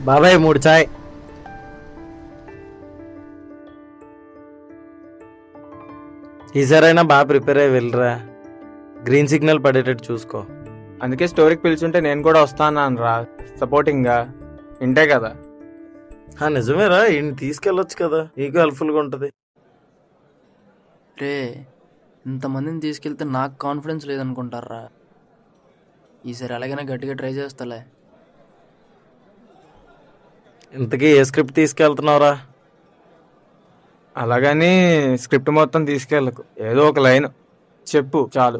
బాబాయ్ 3 చాయ్. ఈసారైనా బాగా ప్రిపేర్ అయ్యి వెళ్ళరా. గ్రీన్ సిగ్నల్ పడేటట్టు చూసుకో. అందుకే స్టోరీకి పిలుచుంటే నేను కూడా వస్తాను రా, సపోర్టింగ్గా. ఇంటే కదా. నిజమేరా, ఈయన తీసుకెళ్ళొచ్చు కదా, నీకు హెల్ప్ఫుల్గా ఉంటుంది. రే, ఇంతమందిని తీసుకెళ్తే నాకు కాన్ఫిడెన్స్ లేదనుకుంటారా. ఈసారి ఎలాగైనా గట్టిగా ట్రై చేస్తాలే. ఇంతకీ ఏ స్క్రిప్ట్ తీసుకెళ్తున్నావురా? అలాగని స్క్రిప్ట్ మొత్తం తీసుకెళ్ళకు, ఏదో ఒక లైన్ చెప్పు చాలు.